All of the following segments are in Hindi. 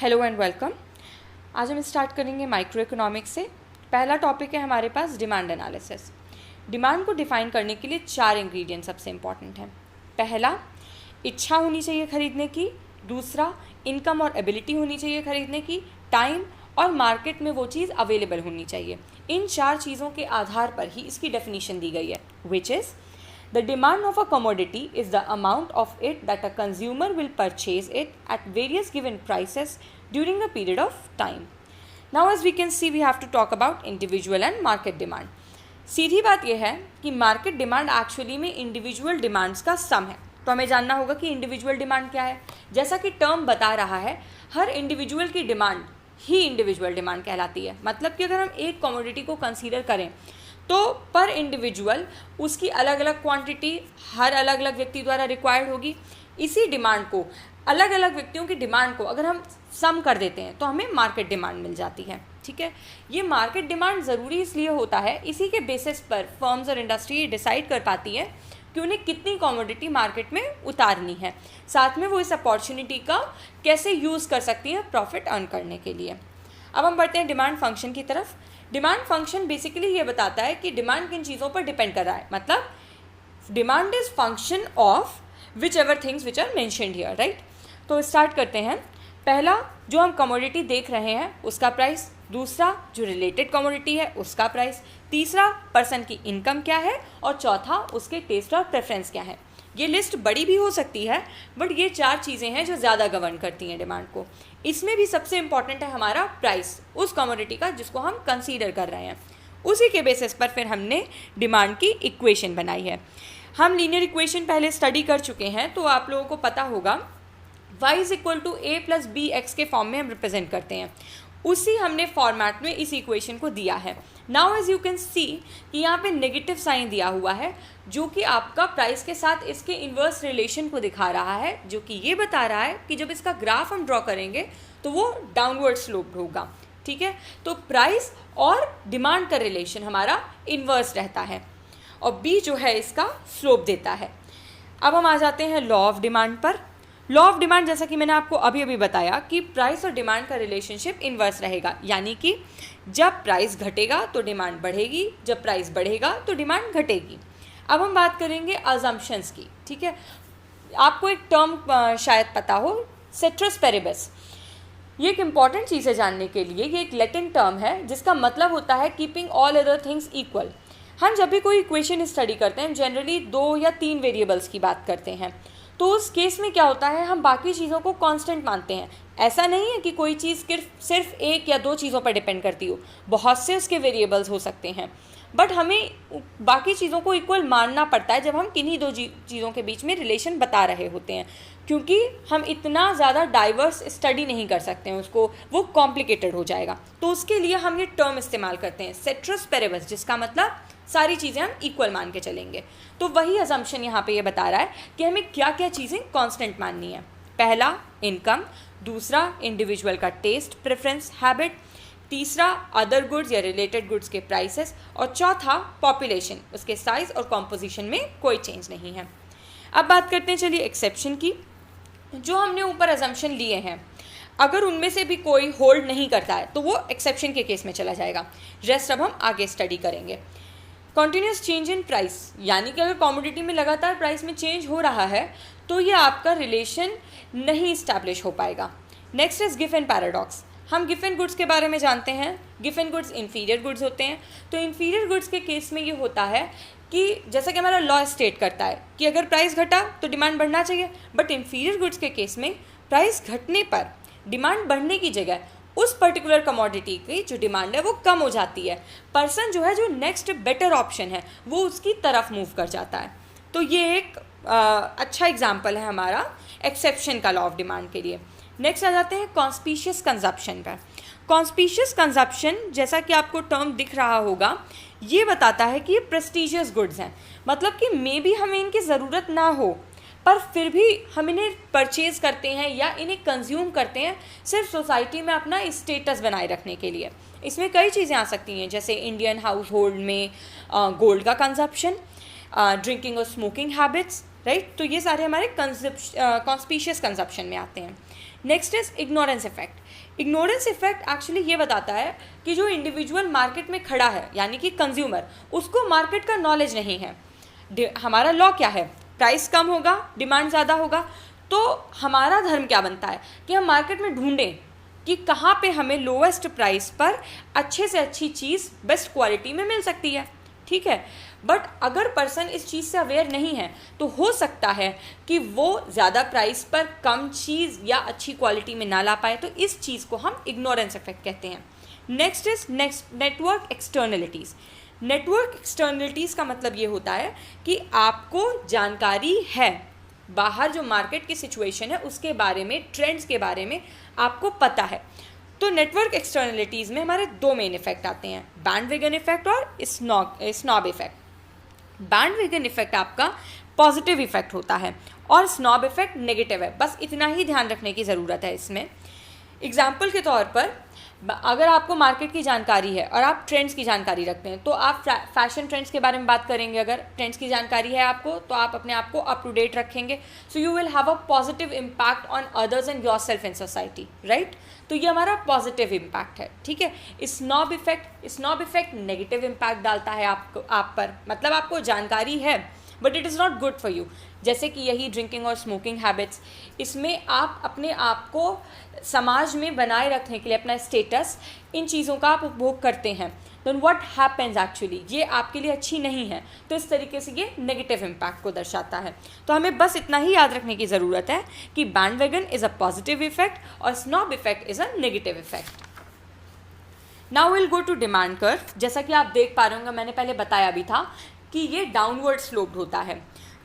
Hello and welcome. आज हम स्टार्ट करेंगे माइक्रो इकोनॉमिक्स से। पहला टॉपिक है हमारे पास डिमांड एनालिसिस। डिमांड को डिफाइन करने के लिए 4 इंग्रेडिएंट सबसे इम्पॉर्टेंट हैं। पहला, इच्छा होनी चाहिए खरीदने की। दूसरा, इनकम और एबिलिटी होनी चाहिए खरीदने की। टाइम और मार्केट में वो चीज़ अवेलेबल होनी चाहिए। इन 4 चीज़ों के आधार पर ही इसकी डेफिनीशन दी गई है, which is the demand of a commodity is the amount of it that a consumer will purchase it at various given prices during a period of time. Now as we can see, we have to talk about individual and market demand. सीधी बात यह है कि मार्केट डिमांड एक्चुअली में इंडिविजुअल डिमांड्स का सम है। तो हमें जानना होगा कि इंडिविजुअल डिमांड क्या है। जैसा कि टर्म बता रहा है, हर इंडिविजुअल की डिमांड ही इंडिविजुअल डिमांड कहलाती है। मतलब कि अगर हम एक कमोडिटी को कंसीडर करें तो पर इंडिविजुअल उसकी अलग अलग क्वांटिटी हर अलग अलग व्यक्ति द्वारा रिक्वायर्ड होगी। इसी डिमांड को, अलग अलग व्यक्तियों की डिमांड को अगर हम सम कर देते हैं तो हमें मार्केट डिमांड मिल जाती है। ठीक है, ये मार्केट डिमांड ज़रूरी इसलिए होता है, इसी के बेसिस पर फर्म्स और इंडस्ट्री डिसाइड कर पाती है कि उन्हें कितनी कमोडिटी मार्केट में उतारनी है, साथ में वो इस अपॉर्चुनिटी का कैसे यूज़ कर सकती है प्रॉफिट अर्न करने के लिए। अब हम बढ़ते हैं डिमांड फंक्शन की तरफ। डिमांड फंक्शन बेसिकली ये बताता है कि डिमांड किन चीज़ों पर डिपेंड कर रहा है। मतलब demand is function of whichever things which are mentioned here, right. तो स्टार्ट करते हैं। पहला, जो हम कमोडिटी देख रहे हैं उसका प्राइस। दूसरा, जो रिलेटेड कमोडिटी है उसका प्राइस। तीसरा, पर्सन की इनकम क्या है। और चौथा, उसके टेस्ट और प्रेफरेंस क्या है। ये लिस्ट बड़ी भी हो सकती है, बट ये 4 चीज़ें हैं जो ज़्यादा गवर्न करती हैं डिमांड को। इसमें भी सबसे इम्पॉर्टेंट है हमारा प्राइस उस कमोडिटी का जिसको हम कंसीडर कर रहे हैं। उसी के बेसिस पर फिर हमने डिमांड की इक्वेशन बनाई है। हम लीनियर इक्वेशन पहले स्टडी कर चुके हैं, तो आप लोगों को पता होगा y = a + bx के फॉर्म में हम रिप्रेजेंट करते हैं। उसी हमने फॉर्मेट में इस इक्वेशन को दिया है। Now as you can see कि यहाँ पे नेगेटिव साइन दिया हुआ है, जो कि आपका प्राइस के साथ इसके इन्वर्स रिलेशन को दिखा रहा है, जो कि ये बता रहा है कि जब इसका ग्राफ हम ड्रॉ करेंगे तो वो डाउनवर्ड स्लोप्ड होगा। ठीक है, तो प्राइस और डिमांड का रिलेशन हमारा इन्वर्स रहता है और बी जो है इसका स्लोप देता है। अब हम आ जाते हैं लॉ ऑफ डिमांड पर। लॉ ऑफ डिमांड, जैसा कि मैंने आपको अभी अभी बताया कि प्राइस और डिमांड का रिलेशनशिप इन्वर्स रहेगा, यानी कि जब प्राइस घटेगा तो डिमांड बढ़ेगी, जब प्राइस बढ़ेगा तो डिमांड घटेगी। अब हम बात करेंगे अजम्पशंस की। ठीक है, आपको एक टर्म शायद पता हो, सेट्रस पेरिबस। ये एक इंपॉर्टेंट चीज़ है जानने के लिए। ये एक लैटिन टर्म है जिसका मतलब होता है keeping all other things equal. हम जब भी कोई इक्वेशन स्टडी करते हैं जनरली 2 या 3 वेरिएबल्स की बात करते हैं, तो उस केस में क्या होता है, हम बाकी चीज़ों को कांस्टेंट मानते हैं। ऐसा नहीं है कि कोई चीज़ सिर्फ 1 या 2 चीज़ों पर डिपेंड करती हो, बहुत से उसके वेरिएबल्स हो सकते हैं, बट हमें बाकी चीज़ों को इक्वल मानना पड़ता है जब हम किन्हीं 2 चीज़ों के बीच में रिलेशन बता रहे होते हैं, क्योंकि हम इतना ज़्यादा डाइवर्स स्टडी नहीं कर सकते हैं उसको, वो कॉम्प्लिकेटेड हो जाएगा। तो उसके लिए हम ये टर्म इस्तेमाल करते हैं सेट्रस पेरिबस, जिसका मतलब सारी चीज़ें हम इक्वल मान के चलेंगे। तो वही अजम्पशन यहाँ पे ये बता रहा है कि हमें क्या क्या चीज़ें कांस्टेंट माननी है। पहला, इनकम। दूसरा, इंडिविजुअल का टेस्ट, प्रेफरेंस, हैबिट। तीसरा, अदर गुड्स या रिलेटेड गुड्स के प्राइसेस। और चौथा, पॉपुलेशन, उसके साइज और कॉम्पोजिशन में कोई चेंज नहीं है। अब बात करते हैं चलिए एक्सेप्शन की। जो हमने ऊपर अजम्पशन लिए हैं, अगर उनमें से भी कोई होल्ड नहीं करता है तो वो एक्सेप्शन के केस में चला जाएगा। रेस्ट अब हम आगे स्टडी करेंगे। कॉन्टीन्यूस चेंज इन प्राइस, यानी कि अगर कमोडिटी में लगातार प्राइस में चेंज हो रहा है तो ये आपका रिलेशन नहीं इस्टेब्लिश हो पाएगा। Next is Giffen paradox. हम गिफन गुड्स के बारे में जानते हैं। गिफन गुड्स इंफीरियर गुड्स होते हैं। तो इंफीरियर गुड्स के केस में ये होता है कि जैसा कि हमारा लॉ स्टेट करता है कि अगर प्राइस घटा तो डिमांड बढ़ना चाहिए, बट इंफीरियर गुड्स के केस में प्राइस घटने पर डिमांड बढ़ने की जगह उस पर्टिकुलर कमोडिटी की जो डिमांड है वो कम हो जाती है। पर्सन जो है, जो नेक्स्ट बेटर ऑप्शन है, वो उसकी तरफ मूव कर जाता है। तो ये एक अच्छा एग्जाम्पल है हमारा एक्सेप्शन का लॉ ऑफ डिमांड के लिए। नेक्स्ट आ जाते हैं कॉन्स्पिशियस कंजप्शन पर। कॉन्स्पिशियस कंजप्शन, जैसा कि आपको टर्म दिख रहा होगा, ये बताता है कि ये प्रेस्टिजियस गुड्स हैं। मतलब कि मे बी हमें इनकी ज़रूरत ना हो, पर फिर भी हम इन्हें परचेज करते हैं या इन्हें कंज्यूम करते हैं सिर्फ सोसाइटी में अपना स्टेटस बनाए रखने के लिए। इसमें कई चीज़ें आ सकती हैं, जैसे इंडियन हाउस होल्ड में गोल्ड का कंजप्शन, ड्रिंकिंग और स्मोकिंग हैबिट्स, राइट। तो ये सारे हमारे कॉन्स्पिशियस कंजप्शन में आते हैं। Next is ignorance effect. Ignorance effect actually ये बताता है कि जो इंडिविजुअल मार्केट में खड़ा है यानी कि कंज्यूमर, उसको मार्केट का नॉलेज नहीं है। हमारा लॉ क्या है, प्राइस कम होगा, डिमांड ज़्यादा होगा, तो हमारा धर्म क्या बनता है कि हम मार्केट में ढूंढें कि कहाँ पे हमें लोएस्ट प्राइस पर अच्छे से अच्छी चीज़ बेस्ट क्वालिटी में मिल सकती है, ठीक है। बट अगर पर्सन इस चीज़ से अवेयर नहीं है तो हो सकता है कि वो ज़्यादा प्राइस पर कम चीज़ या अच्छी क्वालिटी में ना ला पाए, तो इस चीज़ को हम इग्नोरेंस इफेक्ट कहते हैं। Next network externalities. Network externalities का मतलब ये होता है कि आपको जानकारी है, बाहर जो मार्केट की सिचुएशन है उसके बारे में, ट्रेंड्स के बारे में आपको पता है। तो नेटवर्क एक्सटर्नलिटीज़ में हमारे दो मेन इफेक्ट आते हैं, बैंडवैगन इफेक्ट और स्नॉब इफेक्ट। बैंडवैगन इफेक्ट आपका पॉजिटिव इफेक्ट होता है और स्नॉब इफेक्ट नेगेटिव है, बस इतना ही ध्यान रखने की ज़रूरत है इसमें। एग्जाम्पल के तौर पर अगर आपको मार्केट की जानकारी है और आप ट्रेंड्स की जानकारी रखते हैं तो आप फैशन ट्रेंड्स के बारे में बात करेंगे। अगर ट्रेंड्स की जानकारी है आपको तो आप अपने आप को अप टू डेट रखेंगे, so you will have a positive impact on others and yourself in society, right. तो ये हमारा पॉजिटिव इम्पैक्ट है, ठीक है। स्नॉब इफेक्ट नेगेटिव इम्पैक्ट डालता है आप पर, मतलब आपको जानकारी है but it is not good for you. जैसे कि यही ड्रिंकिंग और स्मोकिंग हैबिट्स, इसमें आप अपने आप को समाज में बनाए रखने के लिए अपना स्टेटस, इन चीज़ों का आप उपभोग करते हैं, देन व्हाट हैपेंस एक्चुअली, ये आपके लिए अच्छी नहीं है। तो इस तरीके से ये नेगेटिव इम्पैक्ट को दर्शाता है। तो हमें बस इतना ही याद रखने की ज़रूरत है कि bandwagon is a positive effect और snob effect is a negative effect. Now will go to demand curve. जैसा कि आप देख पा रहे होंगे, मैंने पहले बताया भी था कि ये डाउनवर्ड स्लोप्ड होता है।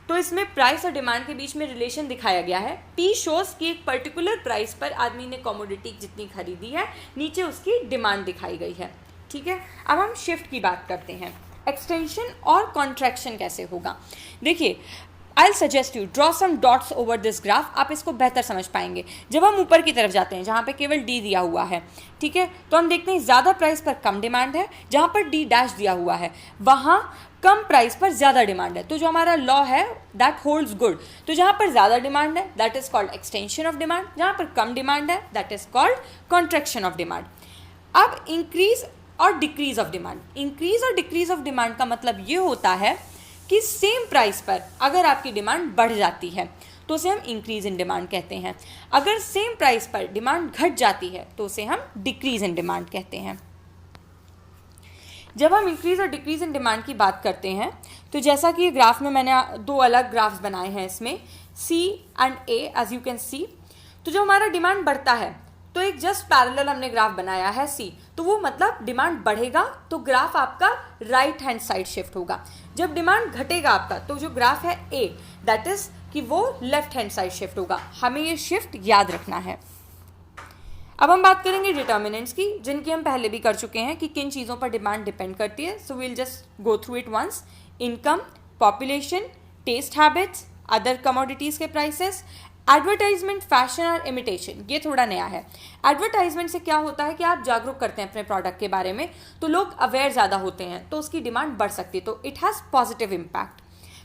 तो इसमें प्राइस और डिमांड के बीच में रिलेशन दिखाया गया है। P शोज कि एक पर्टिकुलर प्राइस पर आदमी ने कमोडिटी जितनी खरीदी है, नीचे उसकी डिमांड दिखाई गई है, ठीक है। अब हम शिफ्ट की बात करते हैं, एक्सटेंशन और कॉन्ट्रैक्शन कैसे होगा। देखिए, I suggest you draw some dots over this graph, आप इसको बेहतर समझ पाएंगे। जब हम ऊपर की तरफ जाते हैं जहाँ पे केवल डी दिया हुआ है, ठीक है, तो हम देखते हैं ज़्यादा प्राइस पर कम डिमांड है, जहाँ पर डी डैश दिया हुआ है वहाँ कम प्राइस पर ज़्यादा डिमांड है। तो जो हमारा लॉ है दैट होल्ड्स गुड। तो जहाँ पर ज़्यादा डिमांड है that is called extension of demand, जहाँ पर कम डिमांड है that is called contraction of demand. अब इंक्रीज और डिक्रीज ऑफ डिमांड, इंक्रीज और डिक्रीज ऑफ डिमांड का मतलब ये होता है कि सेम प्राइस पर अगर आपकी डिमांड बढ़ जाती है तो उसे हम इंक्रीज इन डिमांड कहते हैं। अगर सेम प्राइस पर डिमांड घट जाती है तो उसे हम डिक्रीज इन डिमांड कहते हैं। जब हम इंक्रीज और डिक्रीज इन डिमांड की बात करते हैं तो जैसा कि ये ग्राफ में मैंने दो अलग ग्राफ्स बनाए हैं, इसमें C and A as you can see. तो जो हमारा डिमांड बढ़ता है तो एक जस्ट पैरेलल हमने ग्राफ बनाया है C, तो वो मतलब डिमांड बढ़ेगा तो ग्राफ आपका राइट हैंड साइड शिफ्ट होगा। जब डिमांड घटेगा आपका तो जो ग्राफ है A दैट इज कि वो लेफ्ट हैंड साइड शिफ्ट होगा। हमें ये शिफ्ट याद रखना है। अब हम बात करेंगे डिटर्मिनेंट्स की, जिनकी हम पहले भी कर चुके हैं कि किन चीज़ों पर डिमांड डिपेंड करती है। So we'll just go through it once. Income, population, taste habits, other commodities के प्राइसेस, एडवर्टाइजमेंट, फैशन और इमिटेशन। ये थोड़ा नया है। एडवर्टाइजमेंट से क्या होता है कि आप जागरूक करते हैं अपने प्रोडक्ट के बारे में, तो लोग अवेयर ज़्यादा होते हैं तो उसकी डिमांड बढ़ सकती है, तो it has positive impact.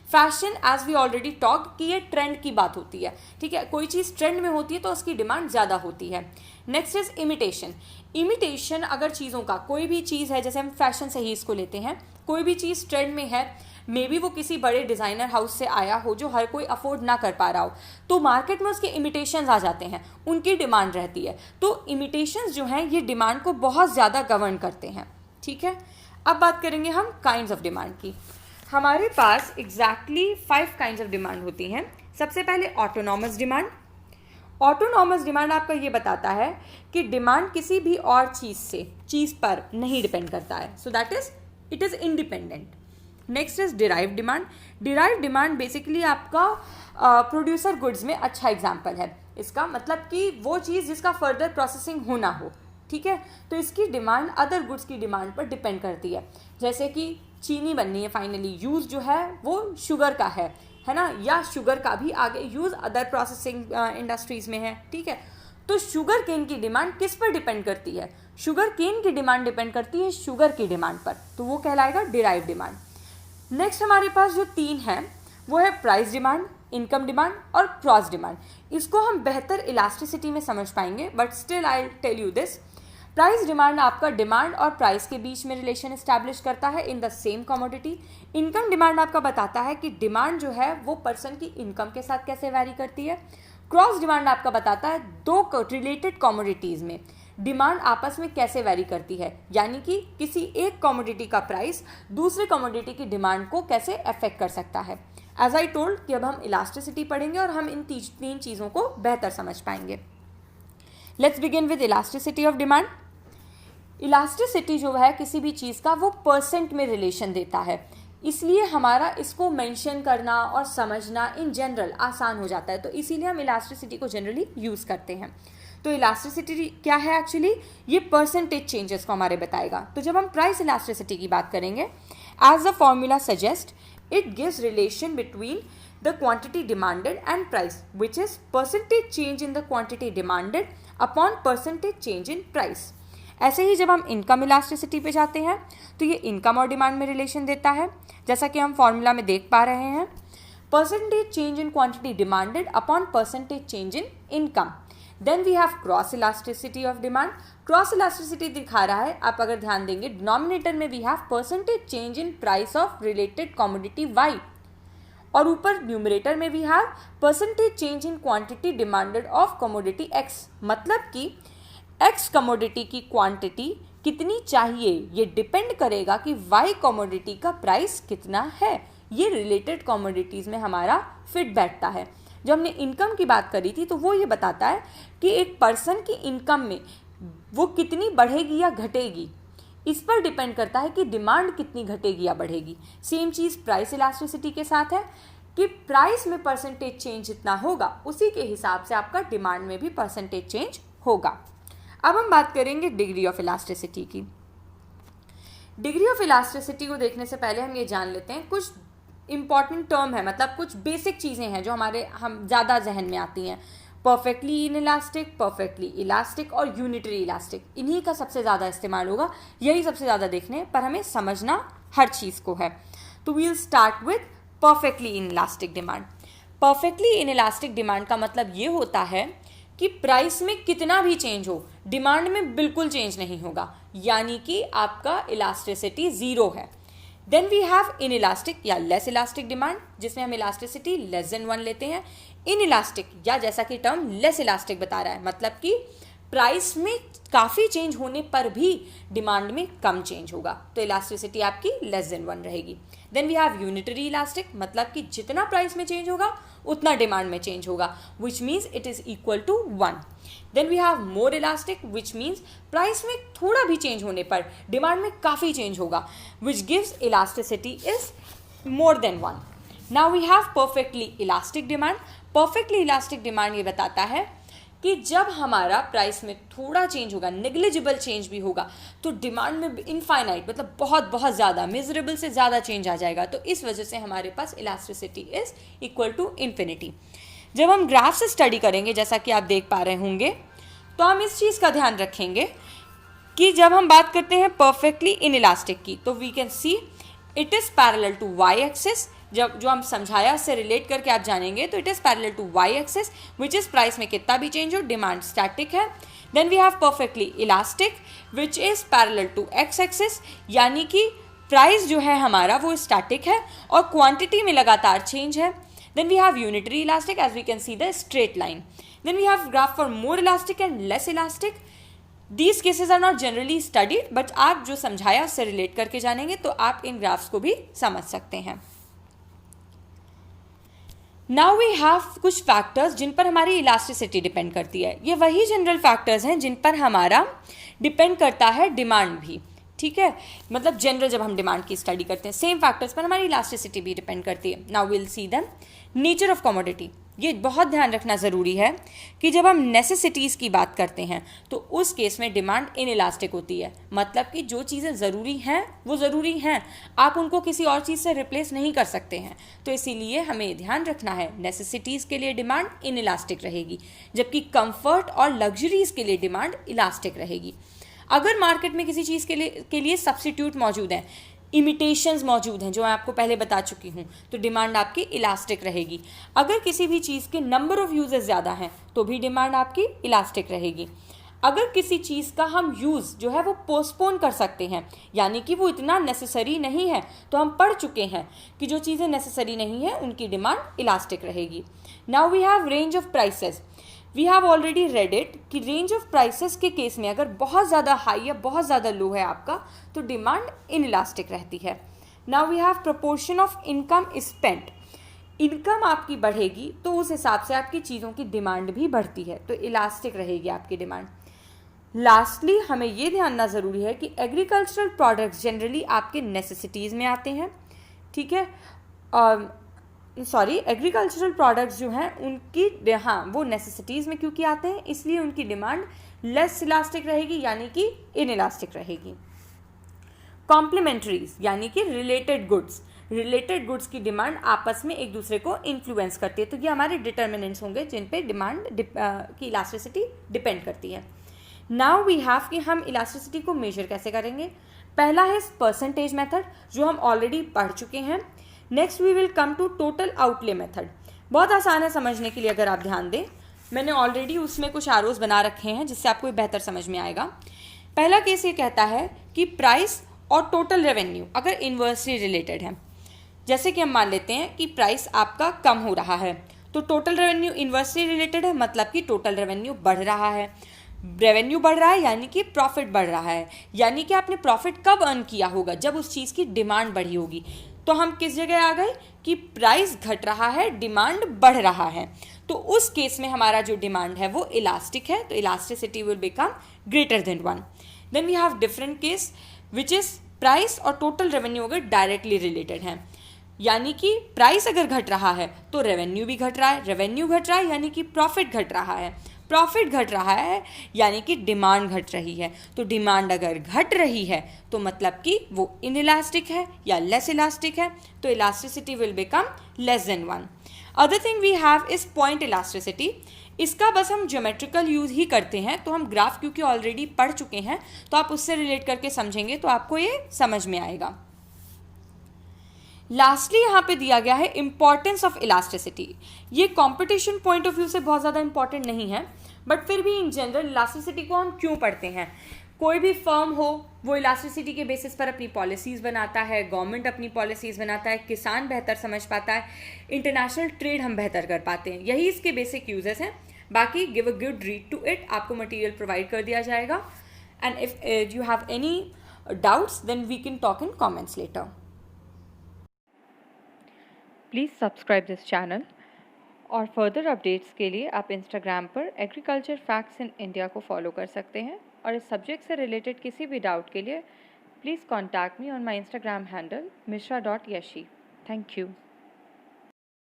Fashion, as we already talked कि ये ट्रेंड की बात होती है, ठीक है, कोई चीज़ ट्रेंड में होती है तो उसकी डिमांड ज़्यादा होती है। Next is imitation. इमिटेशन अगर चीज़ों का, कोई भी चीज़ है, जैसे हम फैशन से ही इसको लेते हैं, कोई भी चीज़ ट्रेंड में है, मे बी वो किसी बड़े डिज़ाइनर हाउस से आया हो जो हर कोई अफोर्ड ना कर पा रहा हो, तो मार्केट में उसके इमिटेशंस आ जाते हैं, उनकी डिमांड रहती है। तो इमिटेशंस जो हैं ये डिमांड को बहुत ज़्यादा गवर्न करते हैं, ठीक है। अब बात करेंगे हम काइंड्स ऑफ डिमांड की। हमारे पास एग्जैक्टली 5 काइंड्स ऑफ डिमांड होती हैं। सबसे पहले ऑटोनॉमस डिमांड। ऑटोनॉमस डिमांड आपका ये बताता है कि डिमांड किसी भी और चीज़ पर नहीं डिपेंड करता है, so that is it is independent. Next is derived demand. Derived demand basically आपका प्रोड्यूसर गुड्स में अच्छा एग्जाम्पल है। इसका मतलब कि वो चीज़ जिसका फर्दर प्रोसेसिंग होना हो, ठीक है, तो इसकी डिमांड अदर गुड्स की डिमांड पर डिपेंड करती है। जैसे कि चीनी बननी है, फाइनली यूज़ जो है वो शुगर का है ना, या शुगर का भी आगे यूज़ अदर प्रोसेसिंग इंडस्ट्रीज़ में है, ठीक है। तो शुगर केन की डिमांड किस पर डिपेंड करती है? शुगर केन की डिमांड डिपेंड करती है शुगर की डिमांड पर, तो वो कहलाएगा डिराइव्ड डिमांड। नेक्स्ट हमारे पास जो 3 है वो है प्राइस डिमांड, इनकम डिमांड और क्रॉस डिमांड। इसको हम बेहतर इलास्टिसिटी में समझ पाएंगे, but still I tell you this. Price demand आपका डिमांड और प्राइस के बीच में रिलेशन एस्टैब्लिश करता है in the same commodity. Income demand आपका बताता है कि डिमांड जो है वो पर्सन की इनकम के साथ कैसे वैरी करती है। क्रॉस डिमांड आपका बताता है दो रिलेटेड कमोडिटीज़ में डिमांड आपस में कैसे वैरी करती है, यानी कि किसी एक कमोडिटी का प्राइस दूसरे कमोडिटी की डिमांड को कैसे अफेक्ट कर सकता है। एज आई टोल्ड कि अब हम इलास्टिसिटी पढ़ेंगे और हम इन तीन चीज़ों को बेहतर समझ पाएंगे। Let's begin with elasticity of demand. Elasticity जो है किसी भी चीज़ का वो परसेंट में रिलेशन देता है, इसलिए हमारा इसको मेंशन करना और समझना इन जनरल आसान हो जाता है, तो इसीलिए हम इलास्टिसिटी को जनरली यूज़ करते हैं। तो इलास्टिसिटी क्या है एक्चुअली, ये परसेंटेज चेंजेस को हमारे बताएगा। तो जब हम प्राइस इलास्टिसिटी की बात करेंगे, as the formula suggest, it gives relation between the quantity demanded and price which is percentage change in the quantity demanded upon percentage change in price. ऐसे ही जब हम इनकम इलास्टिसिटी पे जाते हैं तो ये इनकम और डिमांड में रिलेशन देता है, जैसा कि हम फॉर्मूला में देख पा रहे हैं, percentage change in quantity demanded upon percentage change in income. Then we have cross elasticity of demand. Cross elasticity दिखा रहा है, आप अगर ध्यान देंगे डिनोमिनेटर में we have percentage change in price of related commodity y, और ऊपर न्यूमरेटर में we have percentage change in quantity demanded of commodity x. मतलब कि एक्स कमोडिटी की क्वांटिटी कितनी चाहिए ये डिपेंड करेगा कि वाई कमोडिटी का प्राइस कितना है। ये रिलेटेड कमोडिटीज़ में हमारा फिट बैठता है। जब हमने इनकम की बात करी थी तो वो ये बताता है कि एक पर्सन की इनकम में वो कितनी बढ़ेगी या घटेगी, इस पर डिपेंड करता है कि डिमांड कितनी घटेगी या बढ़ेगी। सेम चीज़ प्राइस इलास्टिसिटी के साथ है कि प्राइस में परसेंटेज चेंज जितना होगा उसी के हिसाब से आपका डिमांड में भी परसेंटेज चेंज होगा। अब हम बात करेंगे डिग्री ऑफ इलास्टिसिटी की। डिग्री ऑफ इलास्टिसिटी को देखने से पहले हम ये जान लेते हैं, कुछ इंपॉर्टेंट टर्म है, मतलब कुछ बेसिक चीज़ें हैं जो हम ज़्यादा जहन में आती हैं। परफेक्टली इनइलास्टिक, परफेक्टली इलास्टिक और यूनिटरी इलास्टिक, इन्हीं का सबसे ज़्यादा इस्तेमाल होगा, यही सबसे ज़्यादा देखने पर हमें समझना हर चीज़ को है। तो we will start with perfectly inelastic demand. Perfectly inelastic demand का मतलब ये होता है कि प्राइस में कितना भी चेंज हो डिमांड में बिल्कुल चेंज नहीं होगा, यानी कि आपका इलास्टिसिटी ज़ीरो है। Then we have inelastic या लेस इलास्टिक डिमांड, जिसमें हम इलास्टिसिटी लेस देन 1 लेते हैं। इन इलास्टिक या जैसा कि टर्म लेस इलास्टिक बता रहा है, मतलब कि प्राइस में काफ़ी चेंज होने पर भी डिमांड में कम चेंज होगा, तो इलास्टिसिटी आपकी लेस देन 1 रहेगी। Then we have unitary elastic, मतलब कि जितना प्राइस में चेंज होगा उतना डिमांड में चेंज होगा, which means it is equal to 1। Then we have more elastic, which means price में थोड़ा भी चेंज होने पर डिमांड में काफ़ी चेंज होगा, which gives elasticity is more than 1। Now we have perfectly elastic demand. Perfectly elastic demand ये बताता है कि जब हमारा प्राइस में थोड़ा चेंज होगा, नेग्लिजिबल चेंज भी होगा, तो डिमांड में इनफाइनाइट मतलब बहुत बहुत ज़्यादा, मेजरेबल से ज़्यादा चेंज आ जाएगा, तो इस वजह से हमारे पास elasticity is equal to infinity. जब हम ग्राफ से स्टडी करेंगे, जैसा कि आप देख पा रहे होंगे, तो हम इस चीज़ का ध्यान रखेंगे कि जब हम बात करते हैं परफेक्टली इनइलास्टिक की, तो we can see it is parallel to y axis. जब जो हम समझाया उससे रिलेट करके आप जानेंगे, तो it is parallel to y axis, which is price में कितना भी चेंज हो डिमांड स्टैटिक है। Then we have perfectly elastic which is parallel to x axis, यानी कि प्राइस जो है हमारा वो स्टैटिक है और क्वांटिटी में लगातार चेंज है। Then we have unitary elastic, as we can see the straight line. Then we have graph for more elastic and less elastic. These cases are not generally studied, but आप जो समझाया उससे रिलेट करके जानेंगे तो आप इन ग्राफ्स को भी समझ सकते हैं। Now we have कुछ फैक्टर्स जिन पर हमारी इलास्टिसिटी डिपेंड करती है। ये वही जनरल फैक्टर्स हैं जिन पर हमारा डिपेंड करता है डिमांड भी, ठीक है। मतलब जनरल जब हम डिमांड की स्टडी करते हैं, सेम फैक्टर्स पर हमारी इलास्टिसिटी भी डिपेंड करती है। Now will see them. Nature of commodity, ये बहुत ध्यान रखना ज़रूरी है कि जब हम नेसेसिटीज़ की बात करते हैं तो उस केस में डिमांड इनइलास्टिक होती है, मतलब कि जो चीज़ें ज़रूरी हैं वो ज़रूरी हैं, आप उनको किसी और चीज़ से रिप्लेस नहीं कर सकते हैं। तो इसीलिए हमें ध्यान रखना है नेसेसिटीज़ के लिए डिमांड इनइलास्टिक रहेगी, जबकि कंफर्ट और लग्जरीज़ के लिए डिमांड इलास्टिक रहेगी। अगर मार्केट में किसी चीज़ के लिए सब्स्टिट्यूट मौजूद हैं, इमिटेशंस मौजूद हैं जो मैं आपको पहले बता चुकी हूँ, तो डिमांड आपकी इलास्टिक रहेगी। अगर किसी भी चीज़ के नंबर ऑफ़ यूजेस ज़्यादा हैं तो भी डिमांड आपकी इलास्टिक रहेगी। अगर किसी चीज़ का हम यूज़ जो है वो पोस्टपोन कर सकते हैं, यानी कि वो इतना नेसेसरी नहीं है, तो हम पढ़ चुके हैं कि जो चीज़ें नेसेसरी नहीं है उनकी डिमांड इलास्टिक रहेगी। Now we have range of prices. We have already read it कि रेंज ऑफ प्राइसेस के केस में अगर बहुत ज़्यादा हाई या बहुत ज़्यादा लो है आपका, तो डिमांड इनइलास्टिक रहती है। Now we have proportion of income spent. Income आपकी बढ़ेगी तो उस हिसाब से आपकी चीज़ों की डिमांड भी बढ़ती है, तो इलास्टिक रहेगी आपकी डिमांड। लास्टली हमें ये ध्यान रखना ज़रूरी है कि एग्रीकल्चरल प्रोडक्ट्स जनरली आपके नेसेसिटीज़ में आते हैं, ठीक है। एग्रीकल्चरल प्रोडक्ट्स जो हैं उनकी वो नेसेसिटीज़ में क्योंकि आते हैं, इसलिए उनकी डिमांड लेस इलास्टिक रहेगी, यानी कि इनइलास्टिक रहेगी। कॉम्प्लीमेंट्रीज यानी कि रिलेटेड गुड्स की डिमांड आपस में एक दूसरे को इन्फ्लुएंस करती है, तो ये हमारे डिटर्मिनेंट्स होंगे जिन पे डिमांड की इलास्टिसिटी डिपेंड करती है। नाउ वी हैव कि हम इलास्टिसिटी को मेजर कैसे करेंगे। पहला है परसेंटेज मेथड जो हम ऑलरेडी पढ़ चुके हैं। Next we will come to total outlay method. बहुत आसान है समझने के लिए, अगर आप ध्यान दें, मैंने ऑलरेडी उसमें कुछ आरोज बना रखे हैं जिससे आपको बेहतर समझ में आएगा। पहला केस ये कहता है कि प्राइस और टोटल रेवेन्यू अगर इन्वर्सली रिलेटेड है, जैसे कि हम मान लेते हैं कि प्राइस आपका कम हो रहा है तो टोटल रेवेन्यू इन्वर्सली रिलेटेड है, मतलब कि टोटल रेवेन्यू बढ़ रहा है। रेवेन्यू बढ़ रहा है यानी कि प्रॉफिट बढ़ रहा है, यानी कि आपने प्रॉफिट कब अर्न किया होगा, जब उस चीज़ की डिमांड बढ़ी होगी। तो हम किस जगह आ गए कि प्राइस घट रहा है, डिमांड बढ़ रहा है, तो उस केस में हमारा जो डिमांड है वो इलास्टिक है, तो elasticity will become greater than 1। Then we have different case which is price और टोटल रेवेन्यू अगर डायरेक्टली रिलेटेड है, यानी कि प्राइस अगर घट रहा है तो रेवेन्यू भी घट रहा है, रेवेन्यू घट रहा है यानी कि प्रॉफिट घट रहा है, प्रॉफिट घट रहा है यानी कि डिमांड घट रही है। तो डिमांड अगर घट रही है तो मतलब कि वो इनइलास्टिक है या लेस इलास्टिक है, तो elasticity will become less than 1। Other thing we have is point elasticity. इसका बस हम ज्योमेट्रिकल यूज़ ही करते हैं, तो हम ग्राफ क्योंकि ऑलरेडी पढ़ चुके हैं तो आप उससे रिलेट करके समझेंगे तो आपको ये समझ में आएगा। लास्टली यहाँ पे दिया गया है इंपॉर्टेंस ऑफ इलास्टिसिटी। ये कंपटीशन पॉइंट ऑफ व्यू से बहुत ज़्यादा इंपॉर्टेंट नहीं है, बट फिर भी इन जनरल इलास्टिसिटी को हम क्यों पढ़ते हैं। कोई भी फर्म हो वो इलास्टिसिटी के बेसिस पर अपनी पॉलिसीज़ बनाता है, गवर्नमेंट अपनी पॉलिसीज़ बनाता है, किसान बेहतर समझ पाता है, इंटरनेशनल ट्रेड हम बेहतर कर पाते हैं, यही इसके बेसिक यूजेस हैं। बाकी give a good read to it, आपको मटेरियल प्रोवाइड कर दिया जाएगा। And if you have any doubts then we can talk in comments later. Please subscribe this channel और फर्दर अपडेट्स के लिए आप इंस्टाग्राम पर एग्रीकल्चर फैक्ट्स इन इंडिया को फॉलो कर सकते हैं, और इस सब्जेक्ट से रिलेटेड किसी भी डाउट के लिए please contact me on my Instagram handle mishra.yashi। Thank you.